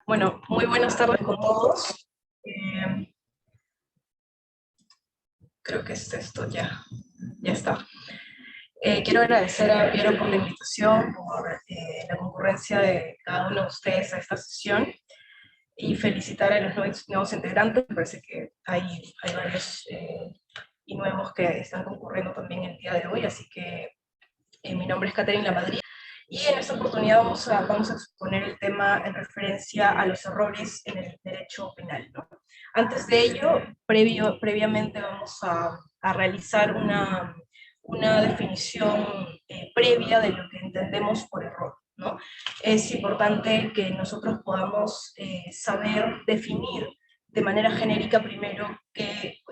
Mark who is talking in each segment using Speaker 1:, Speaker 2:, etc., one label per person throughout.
Speaker 1: Bueno, muy buenas tardes con todos. Creo que esto ya está. Quiero agradecer a Piero por la invitación, por la concurrencia de cada uno de ustedes a esta sesión y felicitar a los nuevos integrantes. Me parece que hay varios y nuevos que están concurriendo también el día de hoy, así que mi nombre es Catherine Lamadrid. Y en esta oportunidad vamos a exponer el tema en referencia a los errores en el derecho penal, ¿no? Antes de ello, previamente vamos a realizar una definición previa de lo que entendemos por error, ¿no? Es importante que nosotros podamos saber definir de manera genérica primero qué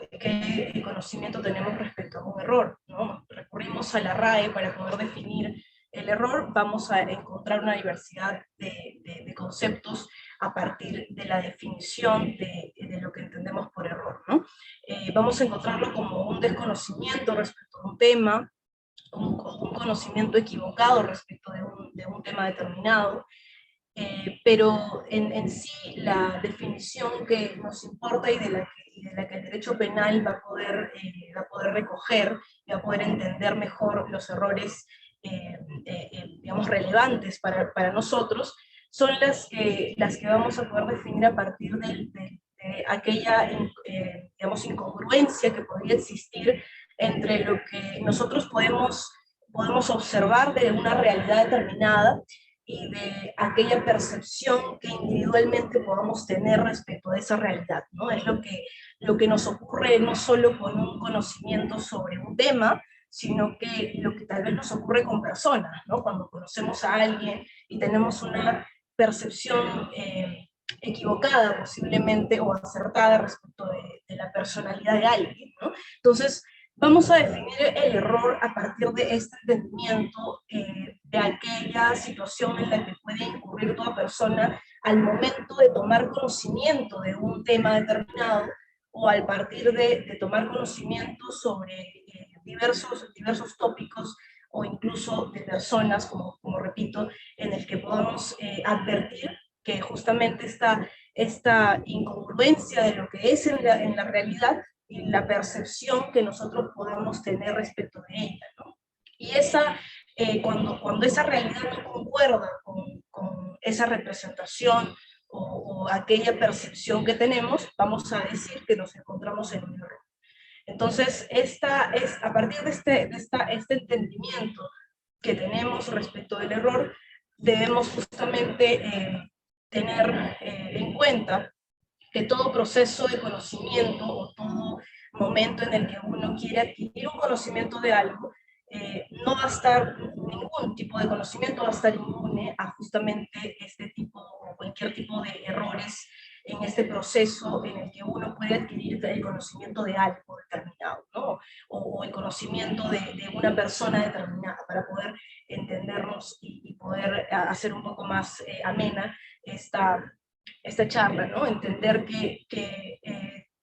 Speaker 1: conocimiento tenemos respecto a un error, ¿no? Recurrimos a la RAE para poder definir el error, vamos a encontrar una diversidad de conceptos a partir de la definición de lo que entendemos por error, ¿no? Vamos a encontrarlo como un desconocimiento respecto a un tema, un conocimiento equivocado respecto de un tema determinado, pero en sí la definición que nos importa y de la que el derecho penal va a poder recoger y va a poder entender mejor los errores, digamos, relevantes para nosotros, son las que vamos a poder definir a partir de aquella, digamos, incongruencia que podría existir entre lo que nosotros podemos observar de una realidad determinada y de aquella percepción que individualmente podamos tener respecto a esa realidad, ¿no? Es lo que nos ocurre no solo con un conocimiento sobre un tema, sino que lo que tal vez nos ocurre con personas, ¿no? Cuando conocemos a alguien y tenemos una percepción equivocada posiblemente o acertada respecto de la personalidad de alguien, ¿no? Entonces, vamos a definir el error a partir de este entendimiento de aquella situación en la que puede incurrir toda persona al momento de tomar conocimiento de un tema determinado o al partir de tomar conocimiento sobre diversos tópicos o incluso de personas, como repito, en el que podamos advertir que justamente esta incongruencia de lo que es en la realidad y la percepción que nosotros podemos tener respecto de ella, ¿no? Y cuando esa realidad no concuerda con esa representación o aquella percepción que tenemos, vamos a decir que nos encontramos en un error. Entonces, a partir de este entendimiento que tenemos respecto del error, debemos justamente tener en cuenta que todo proceso de conocimiento o todo momento en el que uno quiere adquirir un conocimiento de algo, no va a estar, ningún tipo de conocimiento va a estar inmune a justamente este tipo o cualquier tipo de errores en este proceso en el que uno puede adquirir el conocimiento de algo determinado, ¿no? O el conocimiento de una persona determinada para poder entendernos y poder hacer un poco más amena esta charla, ¿no? Entender que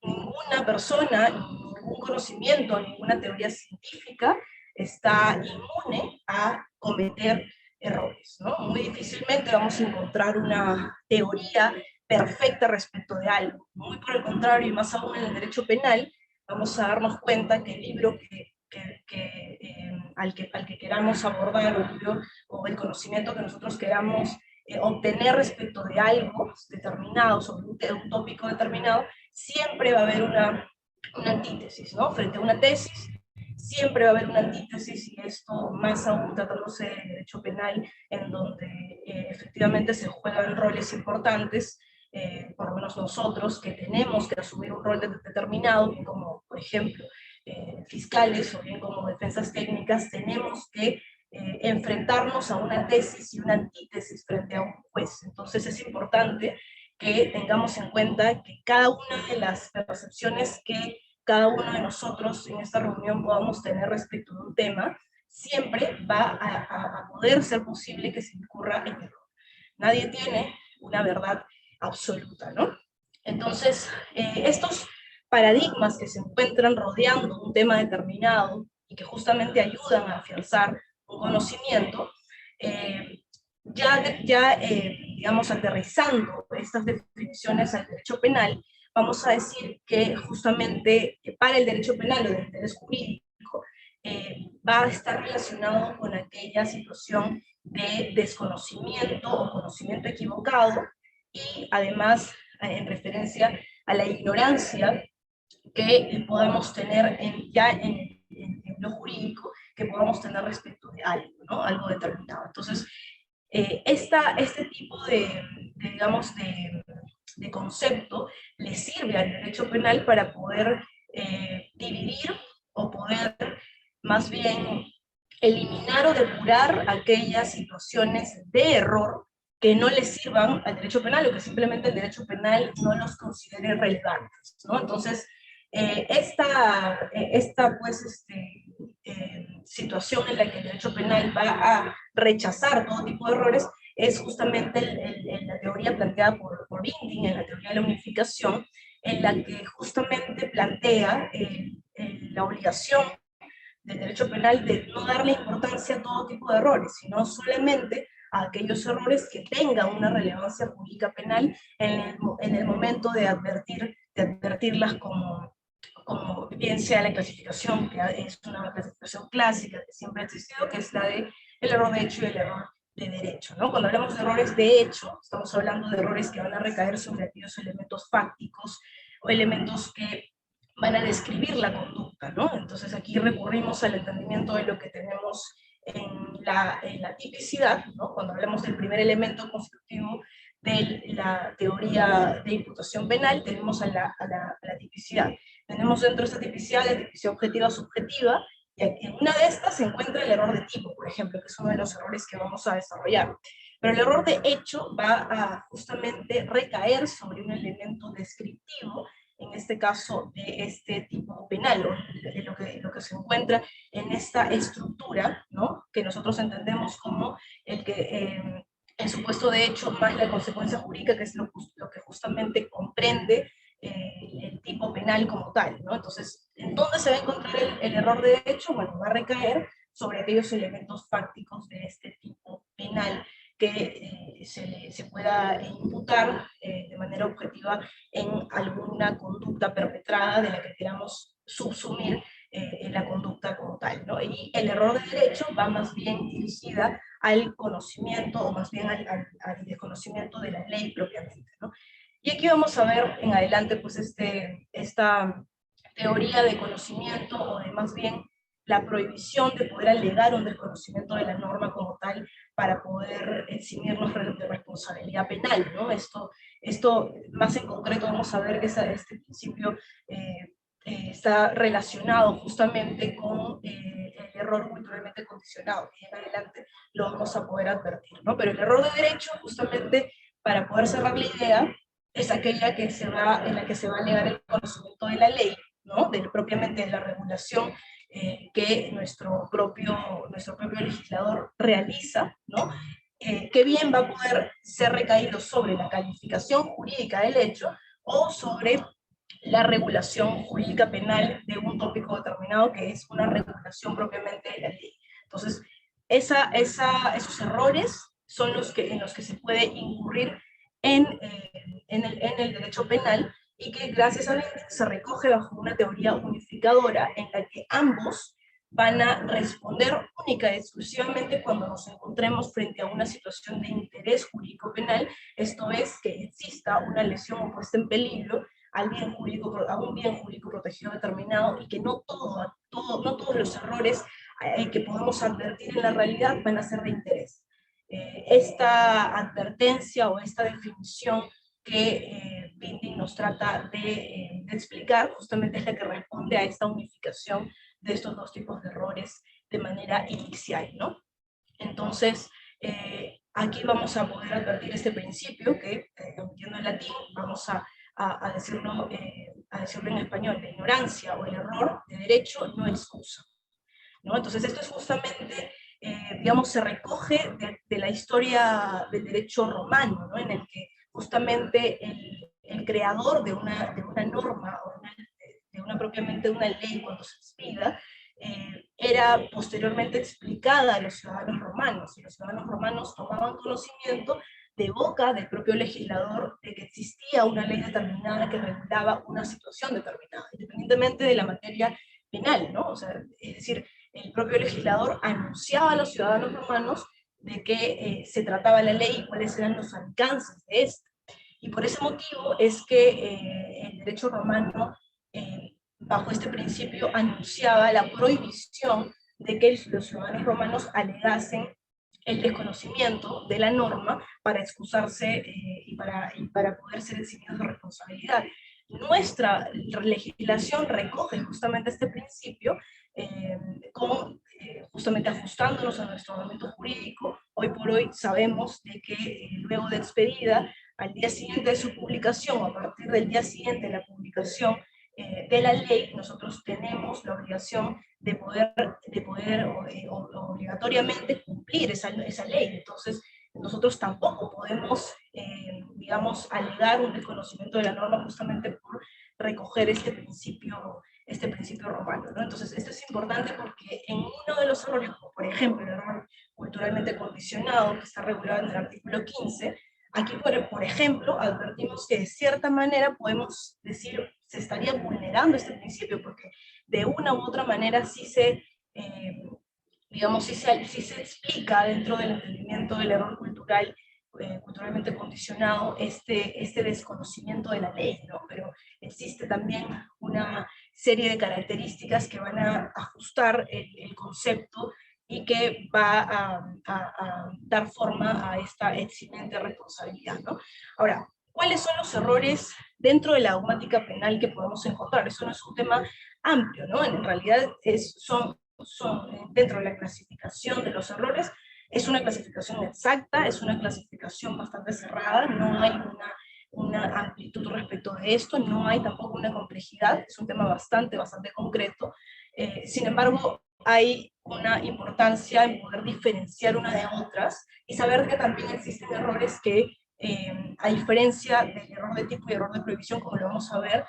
Speaker 1: ninguna persona, ningún conocimiento, ninguna teoría científica está inmune a cometer errores, ¿no? Muy difícilmente vamos a encontrar una teoría perfecta respecto de algo. Muy por el contrario, y más aún en el derecho penal, vamos a darnos cuenta que el libro al que queramos abordar o el conocimiento que nosotros queramos obtener respecto de algo determinado, sobre un tópico determinado, siempre va a haber una antítesis, ¿no? Frente a una tesis, siempre va a haber una antítesis, y esto más aún tratándose de derecho penal, en donde efectivamente se juegan roles importantes, por lo menos nosotros que tenemos que asumir un rol determinado, como por ejemplo fiscales o bien como defensas técnicas, tenemos que enfrentarnos a una tesis y una antítesis frente a un juez. Entonces es importante que tengamos en cuenta que cada una de las percepciones que cada uno de nosotros en esta reunión podamos tener respecto de un tema, siempre va a poder ser posible que se incurra en error. Nadie tiene una verdad absoluta, ¿no? Entonces, estos paradigmas que se encuentran rodeando un tema determinado y que justamente ayudan a afianzar un conocimiento, digamos, aterrizando estas definiciones al derecho penal, vamos a decir que justamente para el derecho penal o del interés jurídico va a estar relacionado con aquella situación de desconocimiento o conocimiento equivocado, y además en referencia a la ignorancia que podemos tener en lo jurídico, que podamos tener respecto de algo, ¿no? Algo determinado. Entonces, este tipo digamos, de concepto le sirve al derecho penal para poder dividir o poder más bien eliminar o depurar aquellas situaciones de error que no le sirvan al derecho penal o que simplemente el derecho penal no los considere relevantes, ¿no? Entonces, esta pues, situación en la que el derecho penal va a rechazar todo tipo de errores es justamente la teoría planteada por Binding, en la teoría de la unificación, en la que justamente plantea la obligación del derecho penal de no darle importancia a todo tipo de errores, sino solamente a aquellos errores que tengan una relevancia jurídica penal en el momento de advertirlas como bien sea la clasificación, que es una clasificación clásica que siempre ha existido, que es la de el error de hecho y el error de derecho, ¿no? Cuando hablamos de errores de hecho, estamos hablando de errores que van a recaer sobre aquellos elementos fácticos o elementos que van a describir la conducta, ¿no? Entonces aquí recurrimos al entendimiento de lo que tenemos en la tipicidad, ¿no? Cuando hablamos del primer elemento constitutivo de la teoría de imputación penal, tenemos a la tipicidad. Tenemos dentro de esta tipicidad la tipicidad objetiva subjetiva, y en una de estas se encuentra el error de tipo, por ejemplo, que es uno de los errores que vamos a desarrollar. Pero el error de hecho va a justamente recaer sobre un elemento descriptivo, en este caso de este tipo penal, o de lo que se encuentra en esta estructura, ¿no? Que nosotros entendemos como el supuesto de hecho más la consecuencia jurídica, que es lo que justamente comprende el tipo penal como tal, ¿no? Entonces, ¿en dónde se va a encontrar el error de hecho? Bueno, va a recaer sobre aquellos elementos fácticos de este tipo penal que se pueda imputar de manera objetiva en alguna conducta perpetrada de la que queramos subsumir la conducta como tal, ¿no? Y el error de derecho va más bien dirigida al conocimiento, o más bien al desconocimiento de la ley propiamente, ¿no? Y aquí vamos a ver en adelante pues esta teoría de conocimiento, o de más bien la prohibición de poder alegar un desconocimiento de la norma como tal para poder eximirnos de responsabilidad penal, ¿no? Esto más en concreto vamos a ver que este principio está relacionado justamente con el error culturalmente condicionado, y en adelante lo vamos a poder advertir, ¿no? Pero el error de derecho, justamente para poder cerrar la idea, es aquella en la que se va a alegar el conocimiento de la ley, ¿no? Propiamente de la regulación que nuestro propio legislador realiza, ¿no? Que bien va a poder ser recaído sobre la calificación jurídica del hecho o sobre la regulación jurídica penal de un tópico determinado, que es una regulación propiamente de la ley. Entonces, esos errores son en los que se puede incurrir en el derecho penal, y que gracias a Binding se recoge bajo una teoría unificadora en la que ambos van a responder única y exclusivamente cuando nos encontremos frente a una situación de interés jurídico penal, esto es, que exista una lesión o puesta en peligro a un bien jurídico protegido determinado, y que no todos los errores que podemos advertir en la realidad van a ser de interés. Esta advertencia o esta definición que Binding nos trata de explicar, justamente es la que responde a esta unificación de estos dos tipos de errores de manera inicial, ¿no? Entonces, aquí vamos a poder advertir este principio que, omitiendo el latín, vamos a decirlo en español: la ignorancia o el error de derecho no excusa, ¿no? Entonces, esto es justamente, digamos, se recoge de la historia del derecho romano, ¿no? En el que justamente el creador de una norma, o propiamente una ley, cuando se expida, era posteriormente explicada a los ciudadanos romanos, y los ciudadanos romanos tomaban conocimiento de boca del propio legislador de que existía una ley determinada que regulaba una situación determinada, independientemente de la materia penal, ¿no? O sea, es decir, el propio legislador anunciaba a los ciudadanos romanos de qué se trataba la ley y cuáles eran los alcances de esta. Y por ese motivo es que el derecho romano, bajo este principio, anunciaba la prohibición de que los ciudadanos romanos alegasen el desconocimiento de la norma para excusarse y para poder ser eximidos de responsabilidad. Nuestra legislación recoge justamente este principio, justamente ajustándonos a nuestro ordenamiento jurídico. Hoy por hoy sabemos de que luego de expedida, al día siguiente de su publicación, o a partir del día siguiente de la publicación de la ley, nosotros tenemos la obligación de poder obligatoriamente cumplir esa ley. Entonces, nosotros tampoco podemos, digamos, alegar un desconocimiento de la norma justamente por recoger este principio romano, ¿no? Entonces, esto es importante porque en uno de los errores, como por ejemplo el error culturalmente condicionado, que está regulado en el artículo 15, aquí, por ejemplo, advertimos que de cierta manera podemos decir se estaría vulnerando este principio, porque de una u otra manera sí se, digamos, sí se explica dentro del entendimiento del error cultural, culturalmente condicionado, este desconocimiento de la ley, ¿no? Pero existe también una serie de características que van a ajustar el concepto y que va a dar forma a esta eximente responsabilidad, ¿no? Ahora, ¿cuáles son los errores dentro de la dogmática penal que podemos encontrar? Eso no es un tema amplio, ¿no? En realidad son dentro de la clasificación de los errores, es una clasificación exacta, es una clasificación bastante cerrada, no hay una amplitud respecto de esto, no hay tampoco una complejidad, es un tema bastante concreto. Sin embargo, hay una importancia en poder diferenciar una de otras y saber que también existen errores que, a diferencia del error de tipo y error de prohibición, como lo vamos a ver,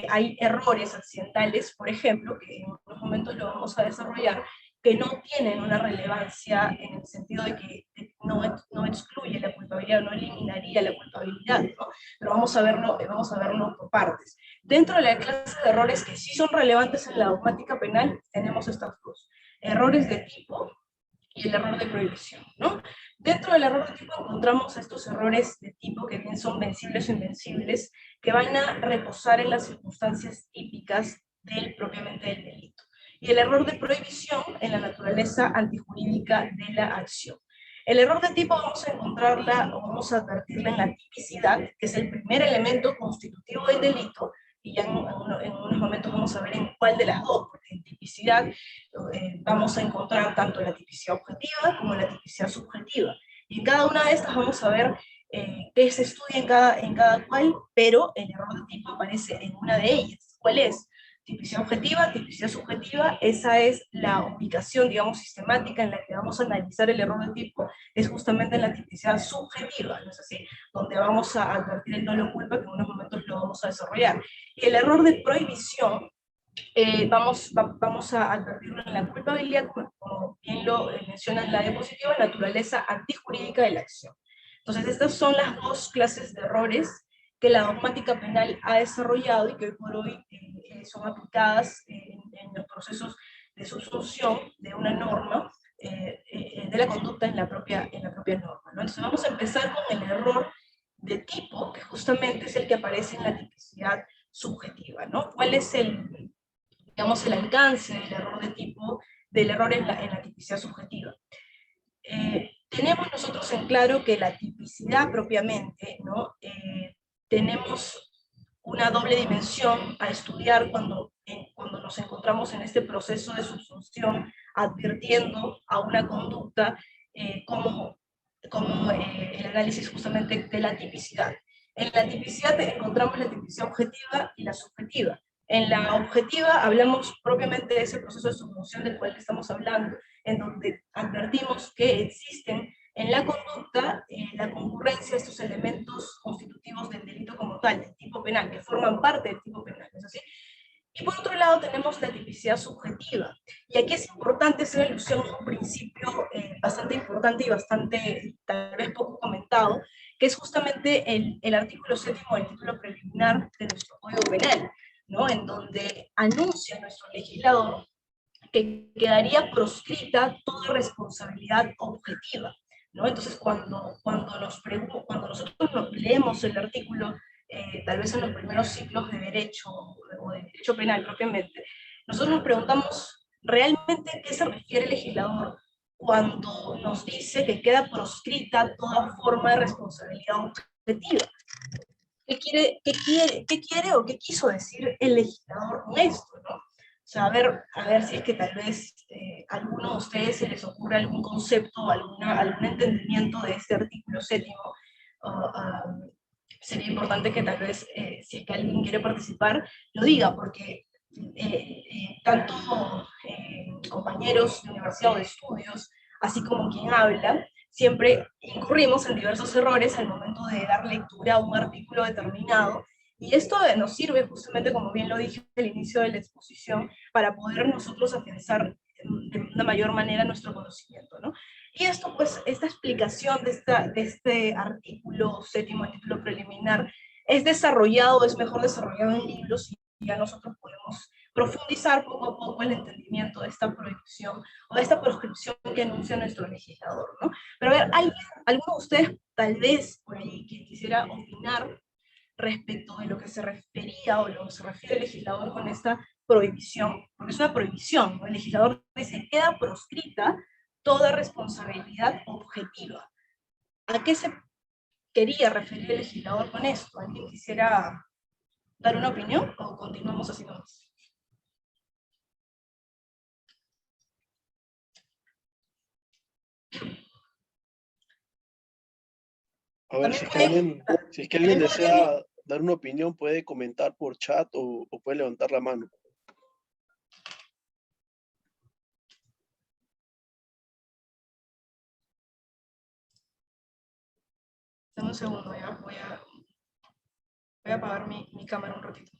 Speaker 1: hay errores accidentales, por ejemplo, que en unos momentos lo vamos a desarrollar, que no tienen una relevancia en el sentido de que no excluye la culpabilidad, no eliminaría la culpabilidad, ¿no? Pero vamos a verlo por partes. Dentro de la clase de errores que sí son relevantes en la dogmática penal, tenemos estas dos: errores de tipo y el error de prohibición, ¿no? Dentro del error de tipo encontramos estos errores de tipo que bien son vencibles o invencibles, que van a reposar en las circunstancias típicas propiamente del delito. Y el error de prohibición en la naturaleza antijurídica de la acción. El error de tipo vamos a encontrarla o vamos a advertirla en la tipicidad, que es el primer elemento constitutivo del delito, y ya en unos momentos vamos a ver en cuál de las dos, porque en tipicidad vamos a encontrar tanto la tipicidad objetiva como la tipicidad subjetiva. Y en cada una de estas vamos a ver qué se estudia en cada cual, pero el error de tipo aparece en una de ellas. ¿Cuál es? Tipicidad objetiva, tipicidad subjetiva, esa es la ubicación, digamos, sistemática en la que vamos a analizar el error de tipo, es justamente en la tipicidad subjetiva, ¿no es así? Donde vamos a advertir el dolo culpa, que en unos momentos lo vamos a desarrollar. Y el error de prohibición, vamos a advertirlo en la culpabilidad, como bien lo menciona en la diapositiva, naturaleza antijurídica de la acción. Entonces, estas son las dos clases de errores que la dogmática penal ha desarrollado y que hoy por hoy son aplicadas en los procesos de subsunción de una norma, de la conducta en la propia norma, ¿no? Entonces, vamos a empezar con el error de tipo, que justamente es el que aparece en la tipicidad subjetiva, ¿no? ¿Cuál es digamos, el alcance del error de tipo, del error en la tipicidad subjetiva? Tenemos nosotros en claro que la tipicidad propiamente, ¿no? Tenemos una doble dimensión a estudiar cuando nos encontramos en este proceso de subsunción, advirtiendo a una conducta como el análisis justamente de la tipicidad. En la tipicidad encontramos la tipicidad objetiva y la subjetiva. En la objetiva hablamos propiamente de ese proceso de subsunción del cual estamos hablando, en donde advertimos que existen en la conducta la concurrencia de estos elementos constitutivos del delito como tal, del tipo penal, que forman parte del tipo penal, ¿es así? Y por otro lado tenemos la tipicidad subjetiva, Y aquí es importante hacer alusión a un principio bastante importante y bastante, tal vez poco comentado, que es justamente el artículo 7º del título preliminar de nuestro Código Penal, ¿no? En donde anuncia nuestro legislador que quedaría proscrita toda responsabilidad objetiva, ¿no? Entonces, cuando nosotros leemos el artículo, tal vez en los primeros ciclos de derecho o de derecho penal propiamente, nosotros nos preguntamos realmente a qué se refiere el legislador cuando nos dice que queda proscrita toda forma de responsabilidad objetiva. ¿Qué quiere o qué quiso decir el legislador con esto, ¿no? O sea, a ver si es que tal vez a alguno de ustedes se les ocurre algún concepto o algún entendimiento de este artículo 7º. Sería importante que tal vez, si es que alguien quiere participar, lo diga, porque tanto compañeros de universidad o de estudios, así como quien habla, siempre incurrimos en diversos errores al momento de dar lectura a un artículo determinado, y esto nos sirve justamente, como bien lo dije al inicio de la exposición, para poder nosotros afianzar de una mayor manera nuestro conocimiento, ¿no? Y esto, pues, esta explicación de este artículo 7º, el título preliminar, es mejor desarrollado en libros, y ya nosotros podemos profundizar poco a poco el entendimiento de esta prohibición o de esta proscripción que anuncia nuestro legislador, ¿no? Pero a ver, ¿alguno de ustedes tal vez por ahí que quisiera opinar respecto de lo que se refería o lo que se refiere el legislador con esta prohibición? Porque es una prohibición, ¿no? El legislador dice, queda proscrita toda responsabilidad objetiva. ¿A qué se quería referir el legislador con esto? ¿Alguien quisiera dar una opinión o continuamos así nomás?
Speaker 2: A ver,
Speaker 1: También puede,
Speaker 2: si es que alguien
Speaker 1: también podríamos,
Speaker 2: desea dar una opinión, puede comentar por chat o puede levantar la mano.
Speaker 1: dame un segundo, ya voy a apagar mi cámara un ratito.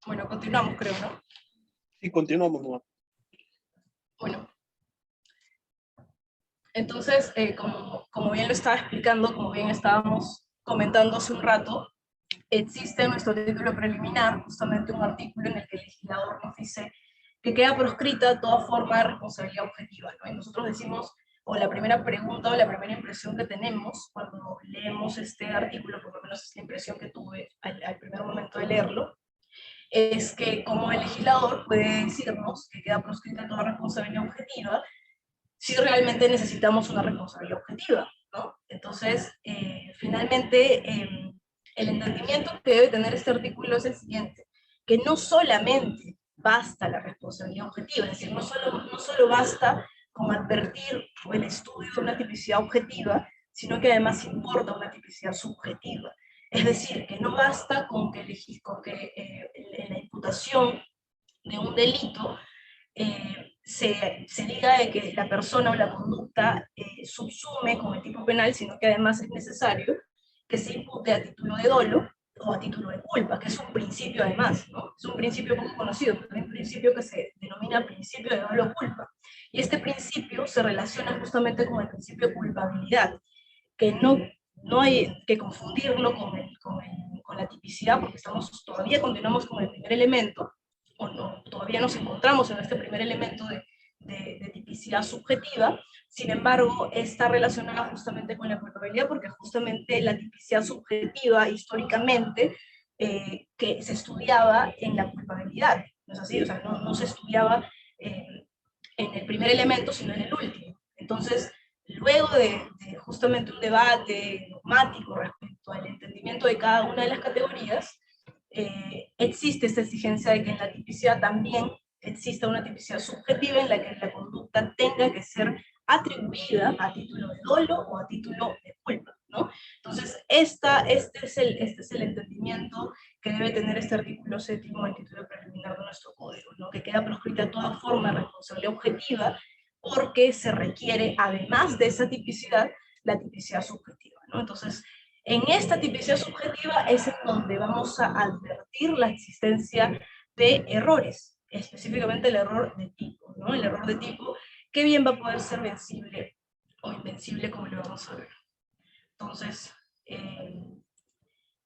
Speaker 1: Bueno, continuamos, creo, ¿no?
Speaker 2: Sí, continuamos, ¿no?
Speaker 1: Bueno, entonces, como bien lo estaba explicando, como bien estábamos comentando hace un rato, existe en nuestro título preliminar justamente un artículo en el que el legislador nos dice que queda proscrita toda forma de responsabilidad objetiva, ¿no? Y nosotros decimos, o la primera pregunta o la primera impresión que tenemos cuando leemos este artículo, por lo menos es la impresión que tuve al primer momento de leerlo, es que como el legislador puede decirnos que queda proscrita toda responsabilidad objetiva si realmente necesitamos una responsabilidad objetiva, ¿no? Entonces, finalmente, el entendimiento que debe tener este artículo es el siguiente, que no solamente basta la responsabilidad objetiva, es decir, no solo basta con advertir o el estudio de una tipicidad objetiva, sino que además importa una tipicidad subjetiva. Es decir, que no basta con que, en la imputación de un delito se diga de que la persona o la conducta subsume con el tipo penal, sino que además es necesario que se impute a título de dolo o a título de culpa, que es un principio además, ¿no? Es un principio poco conocido, pero es un principio que se denomina principio de dolo culpa. Y este principio se relaciona justamente con el principio de culpabilidad, que no hay que confundirlo con la tipicidad, porque todavía continuamos con el primer elemento, o no, todavía nos encontramos en este primer elemento de tipicidad subjetiva. Sin embargo, está relacionada justamente con la culpabilidad, porque justamente la tipicidad subjetiva históricamente que se estudiaba en la culpabilidad, ¿no es así? O sea, no se estudiaba en el primer elemento, sino en el último. Entonces, luego justamente un debate dogmático respecto al entendimiento de cada una de las categorías, existe esta exigencia de que en la tipicidad también exista una tipicidad subjetiva en la que la conducta tenga que ser atribuida a título de dolo o a título de culpa, ¿no? Entonces, este es el entendimiento que debe tener este artículo 7º del título preliminar de nuestro código, ¿no? Que queda proscrita toda forma de responsabilidad objetiva porque se requiere, además de esa tipicidad, la tipicidad subjetiva, ¿no? Entonces, en esta tipicidad subjetiva es en donde vamos a advertir la existencia de errores, específicamente el error de tipo, ¿no? El error de tipo que bien va a poder ser vencible o invencible, como lo vamos a ver. Entonces,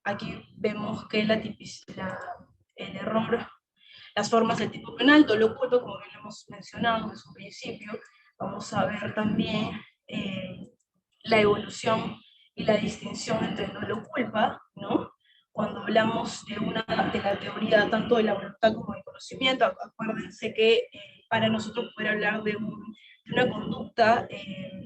Speaker 1: aquí vemos que el error, las formas del tipo penal, dolo culpa, como bien lo hemos mencionado desde un principio, vamos a ver también la evolución y la distinción entre el dolo culpa, ¿no? Cuando hablamos de la teoría tanto de la voluntad como del conocimiento, acuérdense que para nosotros poder hablar de una conducta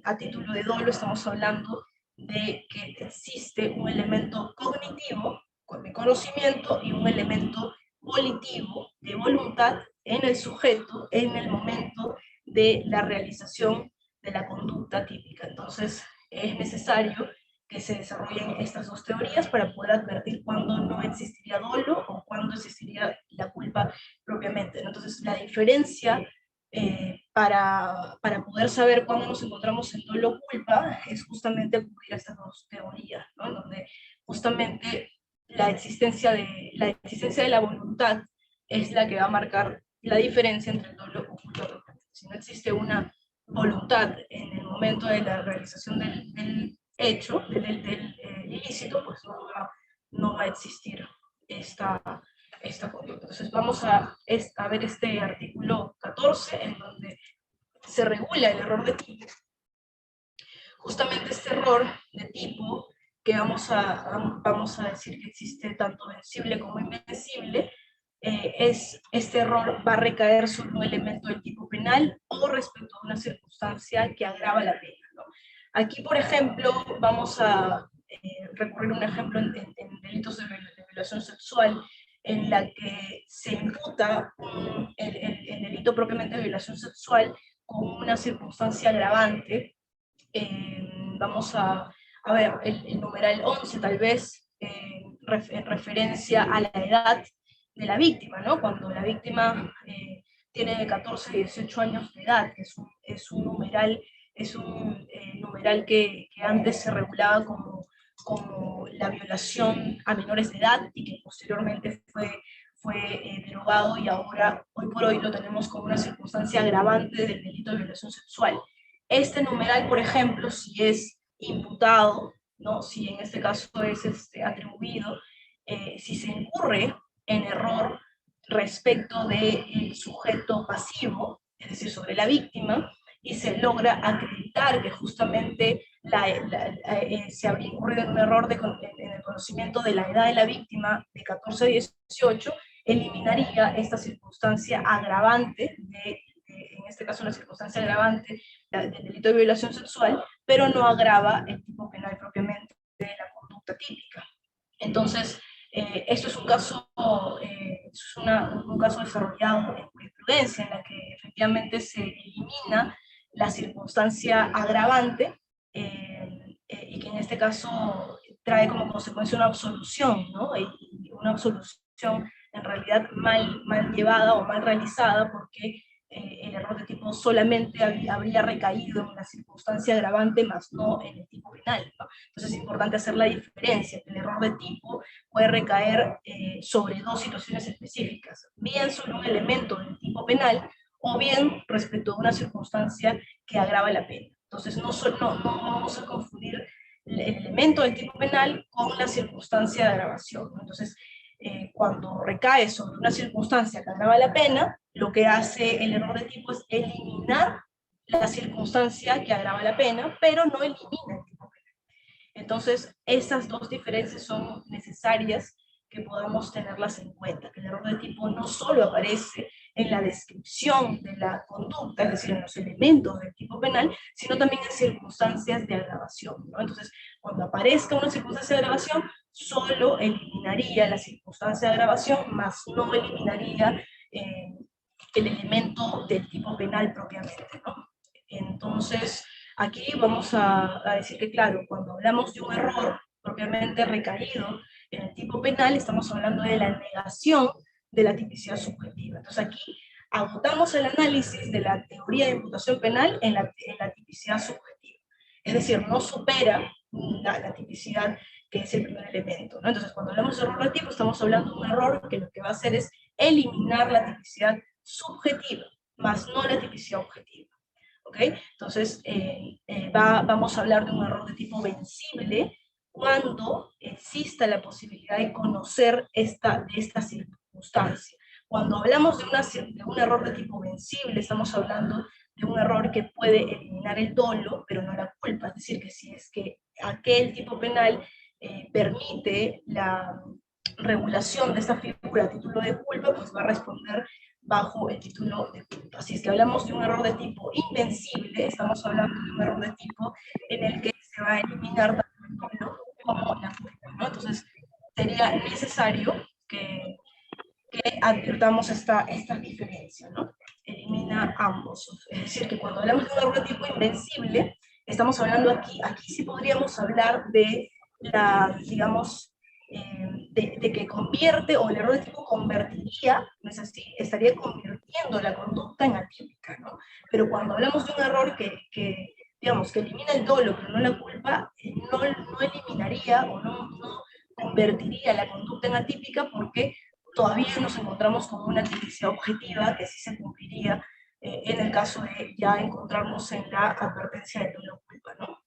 Speaker 1: a título de dolo, estamos hablando de que existe un elemento cognitivo de conocimiento y un elemento volitivo de voluntad en el sujeto en el momento de la realización de la conducta típica. Entonces, es necesario que se desarrollen estas dos teorías para poder advertir cuándo no existiría dolo o cuándo existiría la culpa propiamente. Entonces, la diferencia para poder saber cuándo nos encontramos en dolo o culpa es justamente acudir a estas dos teorías, ¿no? Donde justamente la existencia de la voluntad es la que va a marcar la diferencia entre el dolo o culpa. Si no existe una voluntad en el momento de la realización del hecho, del ilícito, pues no va a existir esta conducta. Entonces vamos a ver este artículo 14, en donde se regula el error de tipo. Justamente este error de tipo, que vamos a decir que existe tanto vencible como invencible, este error va a recaer sobre un elemento del tipo penal o respecto a una circunstancia que agrava la pena, ¿no? Aquí, por ejemplo, vamos a recurrir a un ejemplo en delitos de violación sexual, en la que se imputa el delito propiamente de violación sexual con una circunstancia agravante. Vamos a ver el numeral 11 tal vez, en referencia a la edad de la víctima, ¿no? Cuando la víctima tiene de 14 a 18 años de edad, es un numeral, numeral que antes se regulaba como la violación a menores de edad y que posteriormente fue derogado, y ahora, hoy por hoy, lo tenemos como una circunstancia agravante del delito de violación sexual. Este numeral, por ejemplo, si es imputado, ¿no? Si en este caso es atribuido, si se incurre en error respecto del sujeto pasivo, es decir, sobre la víctima, y se logra acreditar que justamente se habría incurrido en un error en el conocimiento de la edad de la víctima de 14 a 18, eliminaría esta circunstancia agravante, en este caso la circunstancia agravante del delito de violación sexual, pero no agrava el tipo penal propiamente de la conducta típica. Entonces, esto es un caso, un caso desarrollado en jurisprudencia, en la que efectivamente se elimina la circunstancia agravante, y que en este caso trae como consecuencia una absolución, ¿no? Y una absolución en realidad mal llevada o mal realizada, porque el error de tipo solamente habría recaído en una circunstancia agravante, más no en el tipo penal, ¿no? Entonces es importante hacer la diferencia. El error de tipo puede recaer sobre dos situaciones específicas, bien sobre un elemento del tipo penal o bien respecto a una circunstancia que agrava la pena. Entonces no vamos a confundir el elemento del tipo penal con la circunstancia de agravación, ¿no? Entonces, cuando recae sobre una circunstancia que agrava la pena, lo que hace el error de tipo es eliminar la circunstancia que agrava la pena, pero no elimina el tipo penal. Entonces, estas dos diferencias son necesarias que podamos tenerlas en cuenta, que el error de tipo no solo aparece en la descripción de la conducta, es decir, en los elementos del tipo penal, sino también en circunstancias de agravación, ¿no? Entonces, cuando aparezca una circunstancia de agravación, solo eliminaría la circunstancia de agravación, más no eliminaría el elemento del tipo penal propiamente, ¿no? Entonces, aquí vamos a decir que, claro, cuando hablamos de un error propiamente recaído en el tipo penal, estamos hablando de la negación de la tipicidad subjetiva. Entonces, aquí agotamos el análisis de la teoría de imputación penal en la tipicidad subjetiva. Es decir, no supera la tipicidad, que es el primer elemento, ¿no? Entonces, cuando hablamos de error de tipo, estamos hablando de un error que lo que va a hacer es eliminar la tipicidad subjetiva, más no la tipicidad objetiva. ¿Ok? Entonces, vamos a hablar de un error de tipo vencible cuando exista la posibilidad de conocer esta circunstancia. Cuando hablamos de un error de tipo vencible, estamos hablando de un error que puede eliminar el dolo, pero no la culpa. Es decir, que si es que aquel tipo penal permite la regulación de esta figura a título de culpa, pues va a responder bajo el título de culpa. Si es que hablamos de un error de tipo invencible, estamos hablando de un error de tipo en el que se va a eliminar tanto el dolo como la culpa, ¿no? Entonces, sería necesario que advirtamos esta diferencia, ¿no? Elimina ambos. Es decir, que cuando hablamos de un error de tipo invencible, estamos hablando aquí sí podríamos hablar de la, digamos, de que convierte, o el error de tipo convertiría, ¿no es así? Estaría convirtiendo la conducta en atípica, ¿no? Pero cuando hablamos de un error digamos, que elimina el dolo, pero no la culpa, no eliminaría o no convertiría la conducta en atípica, porque todavía nos encontramos con una tipicidad objetiva que sí se cumpliría en el caso de ya encontrarnos en la advertencia de dolo culpa, ¿no?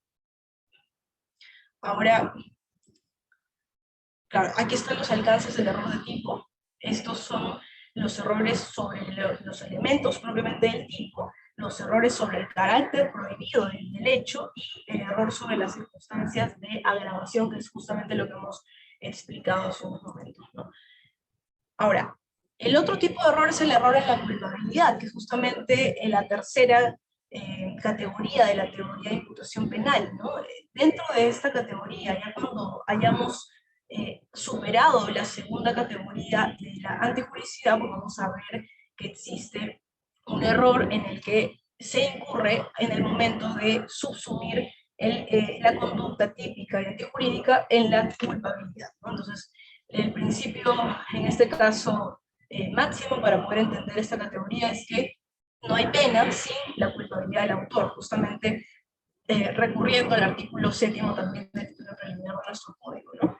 Speaker 1: Ahora, claro, aquí están los alcances del error de tipo. Estos son los errores sobre los elementos propiamente del tipo, los errores sobre el carácter prohibido del hecho y el error sobre las circunstancias de agravación, que es justamente lo que hemos explicado hace unos momentos, ¿no? Ahora, el otro tipo de error es el error en la culpabilidad, que es justamente la tercera categoría de la teoría de imputación penal, ¿no? Dentro de esta categoría, ya cuando hayamos superado la segunda categoría de la antijuricidad, pues vamos a ver que existe un error en el que se incurre en el momento de subsumir la conducta típica y antijurídica en la culpabilidad, ¿no? Entonces, el principio, en este caso, máximo para poder entender esta categoría es que no hay pena sin la culpabilidad del autor, justamente recurriendo al artículo 7º también del título preliminar de nuestro código, ¿no?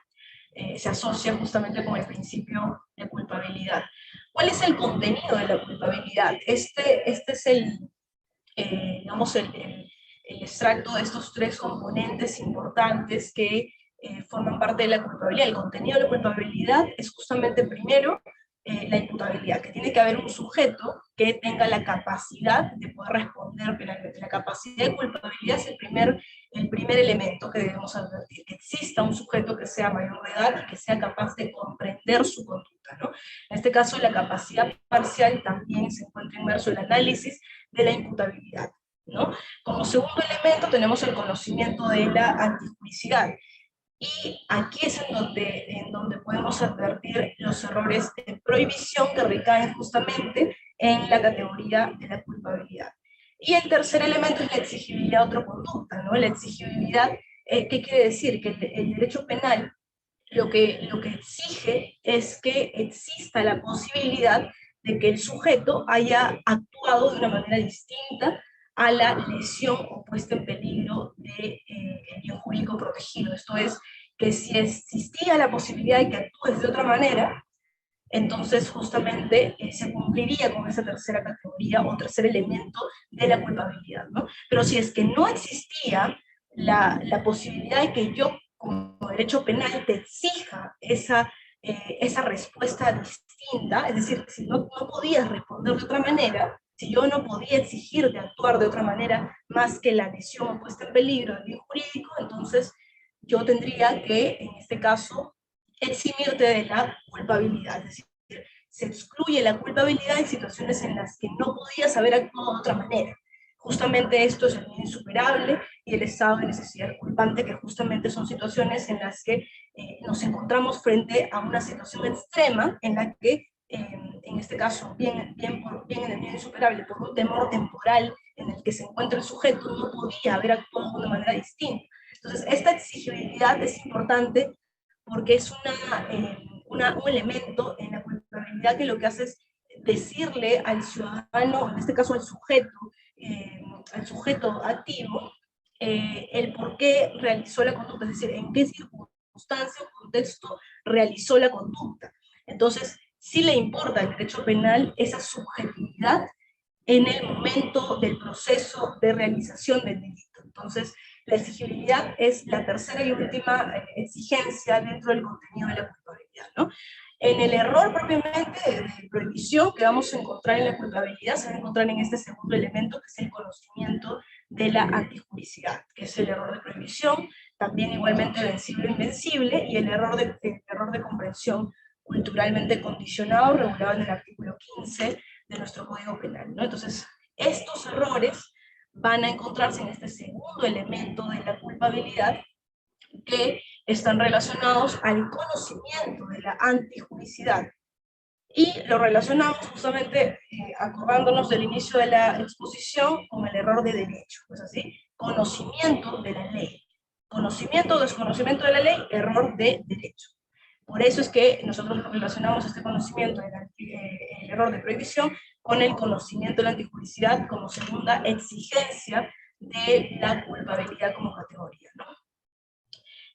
Speaker 1: Se asocia justamente con el principio de culpabilidad. ¿Cuál es el contenido de la culpabilidad? Este es digamos, el extracto de estos tres componentes importantes que forman parte de la culpabilidad. El contenido de la culpabilidad es justamente, primero, la imputabilidad, que tiene que haber un sujeto que tenga la capacidad de poder responder penalmente. La capacidad de culpabilidad es el primer elemento que debemos advertir, que exista un sujeto que sea mayor de edad y que sea capaz de comprender su conducta, ¿no? En este caso, la capacidad parcial también se encuentra inmerso en el análisis de la imputabilidad, ¿no? Como segundo elemento tenemos el conocimiento de la antijuricidad. Y aquí es en donde podemos advertir los errores de prohibición que recaen justamente en la categoría de la culpabilidad. Y el tercer elemento es la exigibilidad de otra conducta, ¿no? La exigibilidad, ¿qué quiere decir? Que el derecho penal lo que exige es que exista la posibilidad de que el sujeto haya actuado de una manera distinta a la lesión o puesta en peligro del bien jurídico protegido. Esto es, que si existía la posibilidad de que actúes de otra manera, entonces justamente se cumpliría con esa tercera categoría o tercer elemento de la culpabilidad, ¿no? Pero si es que no existía la posibilidad de que yo, como derecho penal, te exija esa respuesta distinta, es decir, si no podías responder de otra manera, si yo no podía exigirte actuar de otra manera más que la lesión o puesta en peligro del bien jurídico, entonces yo tendría que, en este caso, eximirte de la culpabilidad. Es decir, se excluye la culpabilidad en situaciones en las que no podías haber actuado de otra manera. justamente esto es el bien insuperable y el estado de necesidad culpante, que justamente son situaciones en las que nos encontramos frente a una situación extrema en la que, en este caso, bien en el bien insuperable, por un temor temporal en el que se encuentra el sujeto, no podía haber actuado de una manera distinta. Entonces, esta exigibilidad es importante porque es un elemento en la culpabilidad que lo que hace es decirle al ciudadano, en este caso al sujeto activo, el por qué realizó la conducta, es decir, en qué circunstancia o contexto realizó la conducta. Entonces, sí le importa al derecho penal esa subjetividad en el momento del proceso de realización del delito. Entonces, la exigibilidad es la tercera y última exigencia dentro del contenido de la culpabilidad, ¿no? En el error propiamente de prohibición que vamos a encontrar en la culpabilidad, se va a encontrar en este segundo elemento, que es el conocimiento de la antijuricidad, que es el error de prohibición, también igualmente vencible o invencible, y el error de comprensión culturalmente condicionado, regulado en el artículo 15 de nuestro Código Penal, ¿no? Entonces, estos errores van a encontrarse en este segundo elemento de la culpabilidad, que están relacionados al conocimiento de la antijuricidad. Y lo relacionamos justamente, acordándonos del inicio de la exposición, con el error de derecho, ¿es así? Conocimiento de la ley. Conocimiento o desconocimiento de la ley, error de derecho. Por eso es que nosotros relacionamos este conocimiento del el error de prohibición con el conocimiento de la antijuricidad como segunda exigencia de la culpabilidad como categoría, ¿no?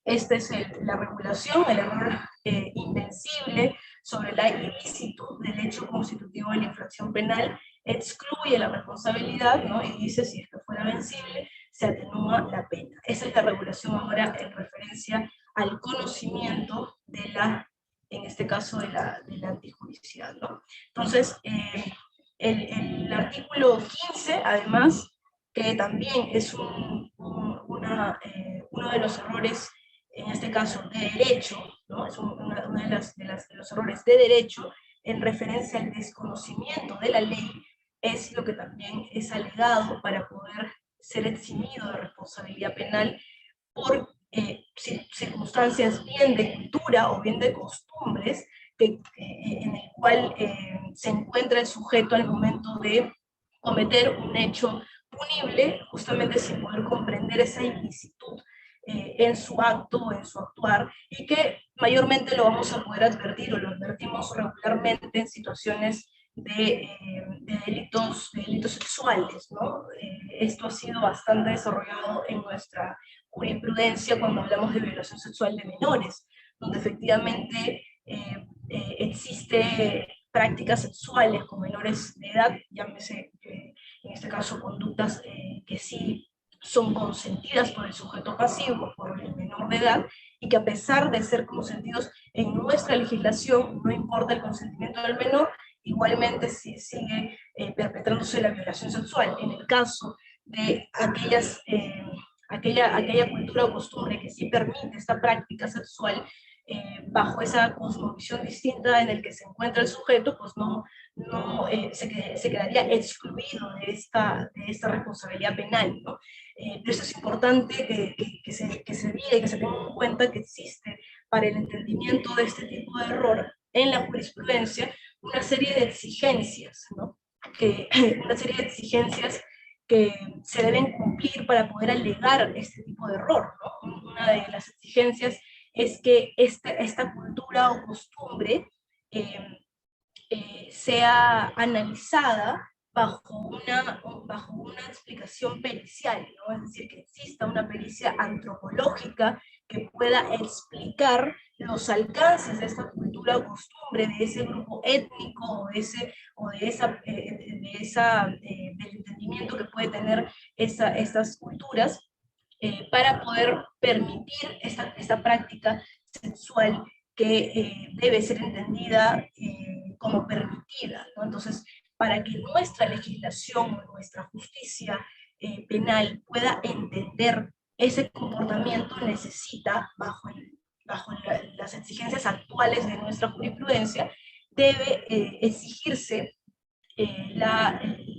Speaker 1: Esta es la regulación, el error invencible sobre el ilícito del hecho constitutivo de la infracción penal, excluye la responsabilidad, ¿no? Y dice, si esto fuera vencible, se atenúa la pena. Esa es la regulación ahora en referencia al conocimiento de la, en este caso, de la antijuricidad, ¿no? Entonces, el artículo 15, además, que también es uno de los errores, en este caso, de derecho, ¿no? Es uno de los errores de derecho en referencia al desconocimiento de la ley, es lo que también es alegado para poder ser eximido de responsabilidad penal por circunstancias bien de cultura o bien de costumbres en el cual se encuentra el sujeto al momento de cometer un hecho punible, justamente sin poder comprender esa ilicitud en su acto o en su actuar, y que mayormente lo vamos a poder advertir o lo advertimos regularmente en situaciones de delitos sexuales, ¿no? Esto ha sido bastante desarrollado en nuestra jurisprudencia cuando hablamos de violación sexual de menores, donde efectivamente existe prácticas sexuales con menores de edad, llámese en este caso conductas que sí son consentidas por el sujeto pasivo, por el menor de edad, y que a pesar de ser consentidos en nuestra legislación, no importa el consentimiento del menor, igualmente sigue perpetrándose la violación sexual. En el caso de aquella cultura o costumbre que sí permite esta práctica sexual, bajo esa cosmovisión distinta en el que se encuentra el sujeto, pues se quedaría excluido de esta responsabilidad penal, ¿no? Pero eso es importante que se diga y que se tenga en cuenta que existe para el entendimiento de este tipo de error en la jurisprudencia una serie de exigencias, ¿no? Una serie de exigencias que se deben cumplir para poder alegar este tipo de error, ¿no? Una de las exigencias es que esta cultura o costumbre sea analizada bajo una explicación pericial, ¿no? Es decir, que exista una pericia antropológica que pueda explicar los alcances de esta cultura o costumbre, de ese grupo étnico del entendimiento que puede tener estas culturas, para poder permitir esta práctica sexual que debe ser entendida como permitida, ¿no? Entonces, para que nuestra legislación, nuestra justicia penal pueda entender ese comportamiento, necesita, bajo las exigencias actuales de nuestra jurisprudencia, debe exigirse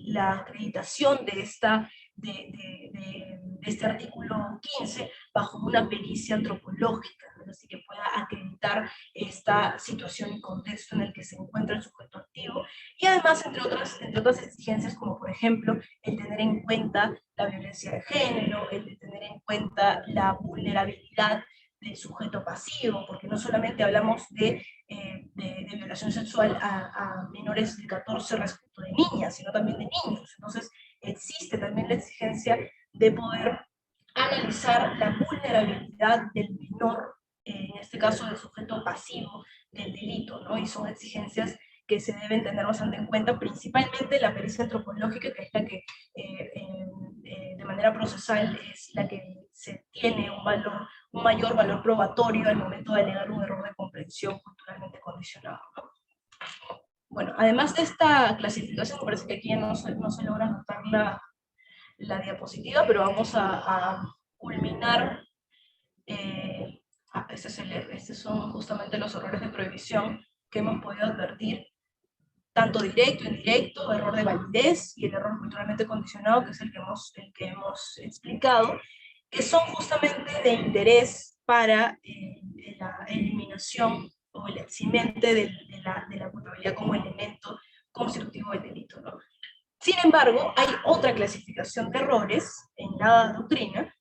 Speaker 1: la acreditación de, de este artículo 15 bajo una pericia antropológica, ¿no? Así que pueda acreditar esta situación y contexto en el que se encuentra el sujeto activo, y además, entre otras exigencias, como por ejemplo, el tener en cuenta la violencia de género, el de tener en cuenta la vulnerabilidad del sujeto pasivo, porque no solamente hablamos de violación sexual a menores de 14 respecto de niñas, sino también de niños. Entonces, existe también la exigencia de poder analizar la vulnerabilidad del menor, en este caso del sujeto pasivo del delito, ¿no? Y son exigencias que se deben tener bastante en cuenta, principalmente la pericia antropológica, que es la que de manera procesal es la que se tiene un mayor valor probatorio al momento de alegar un error de comprensión culturalmente condicionado, ¿no? Bueno, además de esta clasificación, me parece que aquí ya no se logra notar la diapositiva, pero vamos a culminar. Estos son justamente los errores de prohibición que hemos podido advertir, tanto directo, indirecto, error de validez y el error culturalmente condicionado, que es el que hemos explicado, que son justamente de interés para la eliminación o el eximente de la culpabilidad como elemento constitutivo del delito, ¿no? Sin embargo, hay otra clasificación de errores en la doctrina,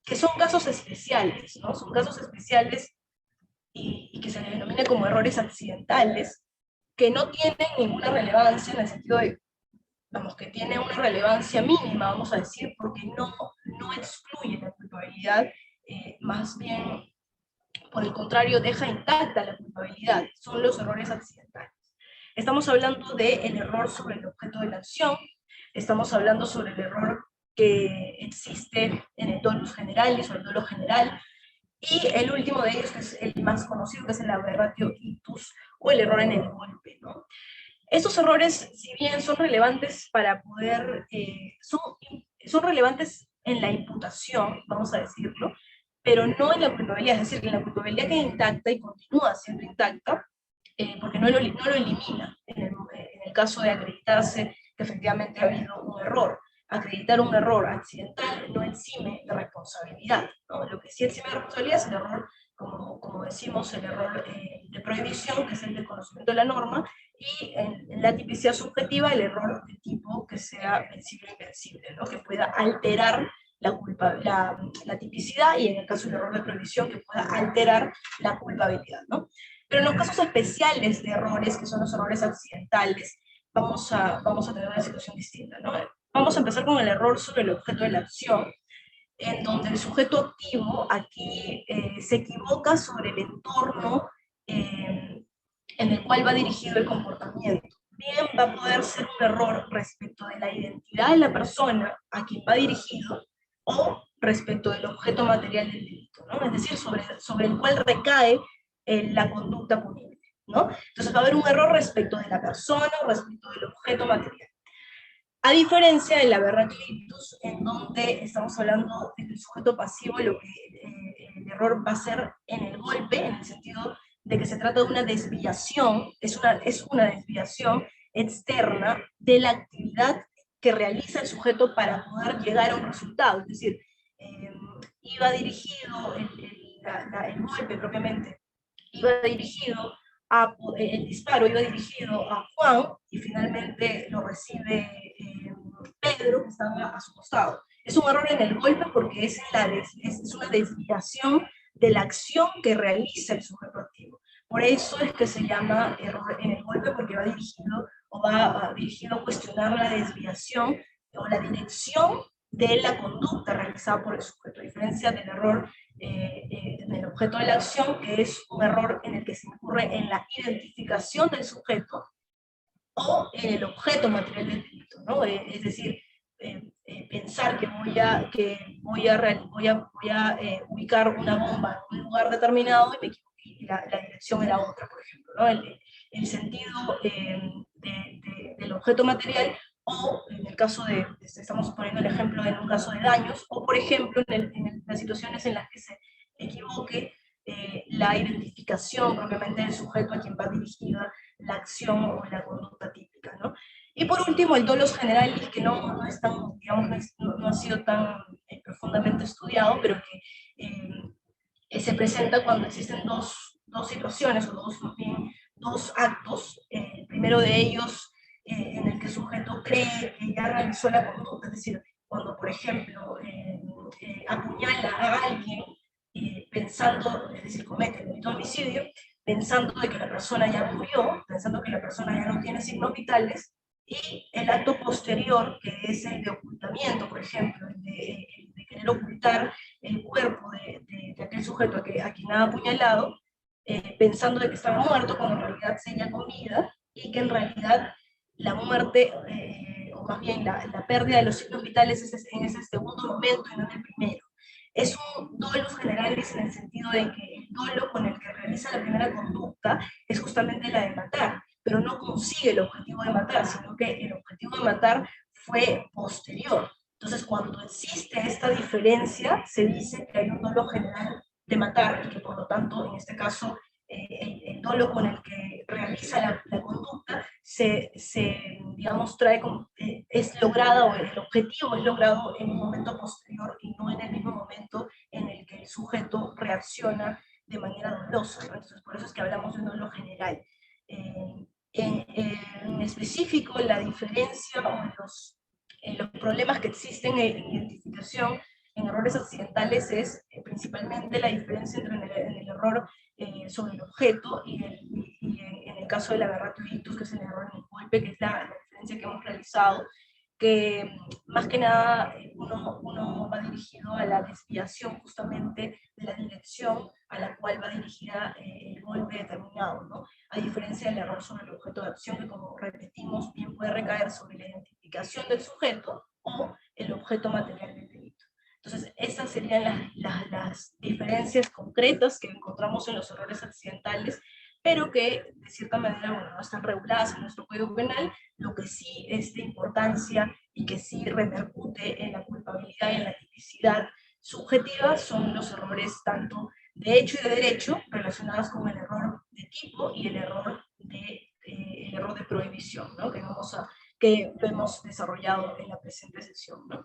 Speaker 1: que son casos especiales, ¿no? Son casos especiales y que se les denomina como errores accidentales, que no tienen ninguna relevancia en el sentido de, vamos, que tiene una relevancia mínima, vamos a decir, porque no excluye la culpabilidad, más bien, por el contrario, deja intacta la culpabilidad. Son los errores accidentales. Estamos hablando del error sobre el objeto de la acción, estamos hablando sobre el error que existe en el dolus general sobre el dolo general, y el último de ellos, que es el más conocido, que es el aberratio ictus, o el error en el golpe, ¿no? Estos errores, si bien son relevantes para poder, son relevantes en la imputación, vamos a decirlo, pero no en la culpabilidad, es decir, que la culpabilidad queda intacta y continúa siendo intacta, porque no lo elimina en el caso de acreditarse que efectivamente ha habido un error. Acreditar un error accidental no exime de responsabilidad, ¿no? Lo que sí exime de responsabilidad es el error, como decimos, el error de prohibición, que es el desconocimiento de la norma, y en la tipicidad subjetiva el error de tipo que sea vencible o invencible, ¿no? Que pueda alterar la tipicidad, y en el caso del error de prohibición que pueda alterar la culpabilidad, ¿no? Pero en los casos especiales de errores, que son los errores accidentales, vamos a tener una situación distinta, ¿no? Vamos a empezar con el error sobre el objeto de la acción, en donde el sujeto activo aquí se equivoca sobre el entorno en el cual va dirigido el comportamiento. Bien, va a poder ser un error respecto de la identidad de la persona a quien va dirigido, o respecto del objeto material del delito, ¿no? Es decir, sobre el cual recae la conducta punible, ¿no? Entonces va a haber un error respecto de la persona o respecto del objeto material. A diferencia del aberratio ictus, en donde estamos hablando del sujeto pasivo, lo que el error va a ser en el golpe, en el sentido de que se trata de una desviación, es una desviación externa de la actividad que realiza el sujeto para poder llegar a un resultado. Es decir, iba dirigido, el golpe propiamente, iba dirigido el disparo iba dirigido a Juan, y finalmente lo recibe Pedro, que estaba a su costado. Es un error en el golpe porque es una desviación de la acción que realiza el sujeto activo. Por eso es que se llama error en el golpe, porque va dirigido a cuestionar la desviación o la dirección de la conducta realizada por el sujeto, a diferencia del error en el objeto de la acción, que es un error en el que se incurre en la identificación del sujeto o en el objeto material del delito, ¿no? Es decir, pensar que voy a ubicar una bomba en un lugar determinado y me equivoqué, y la dirección era otra, por ejemplo, ¿no? El sentido del objeto material, o en el caso estamos poniendo el ejemplo en un caso de daños, o por ejemplo en las situaciones en las que se equivoque la identificación propiamente del sujeto a quien va dirigida la acción o la conducta típica, ¿no? Y por último, el dolos generalis, que no es tan, digamos, no ha sido tan profundamente estudiado, pero que se presenta cuando existen dos situaciones, o más bien, dos actos. El primero de ellos, en el que el sujeto cree que ya realizó la conducta, es decir, cuando, por ejemplo, apuñala a alguien pensando, es decir, comete el delito de homicidio, pensando de que la persona ya murió, pensando que la persona ya no tiene signos vitales, y el acto posterior, que es el de ocultamiento, por ejemplo, el de querer ocultar el cuerpo de aquel sujeto a quien ha apuñalado, pensando de que estaba muerto, cuando en realidad se halla con vida, y que en realidad la muerte, o más bien la pérdida de los signos vitales es en ese segundo momento y no en el primero. Es un dolo generalis en el sentido de que el dolo con el que realiza la primera conducta es justamente la de matar, pero no consigue el objetivo de matar, sino que el objetivo de matar fue posterior. Entonces, cuando existe esta diferencia, se dice que hay un dolo general de matar y que por lo tanto, en este caso, el dolo con el que realiza la conducta digamos, trae como, es lograda, o el objetivo es logrado en un momento posterior y no en el mismo momento en el que el sujeto reacciona de manera dolosa. Entonces, por eso es que hablamos de un dolo general. En específico, la diferencia o los problemas que existen en identificación en errores accidentales es principalmente la diferencia entre el error sobre el objeto y en el caso del aberratio ictus, que es el error en el golpe, que es la diferencia que hemos realizado, que más que nada uno va dirigido a la desviación justamente de la dirección a la cual va dirigida el golpe determinado, ¿no? A diferencia del error sobre el objeto de acción, que, como repetimos, bien puede recaer sobre la identificación del sujeto o el objeto material del delito. Entonces, esas serían las diferencias concretas que encontramos en los errores accidentales, pero que de cierta manera, bueno, no están reguladas en nuestro Código Penal. Lo que sí es de importancia y que sí repercute en la culpabilidad y en la tipicidad subjetiva son los errores tanto de hecho y de derecho relacionados con el error de tipo y el error de prohibición, ¿no? Que lo hemos desarrollado en la presente sesión, ¿no?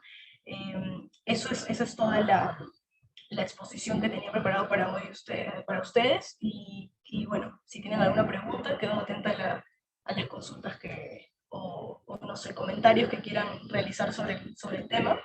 Speaker 1: Esa es toda la exposición que tenía preparado para ustedes, y bueno, si tienen alguna pregunta, quedo atenta a las consultas o no sé, comentarios que quieran realizar sobre el tema.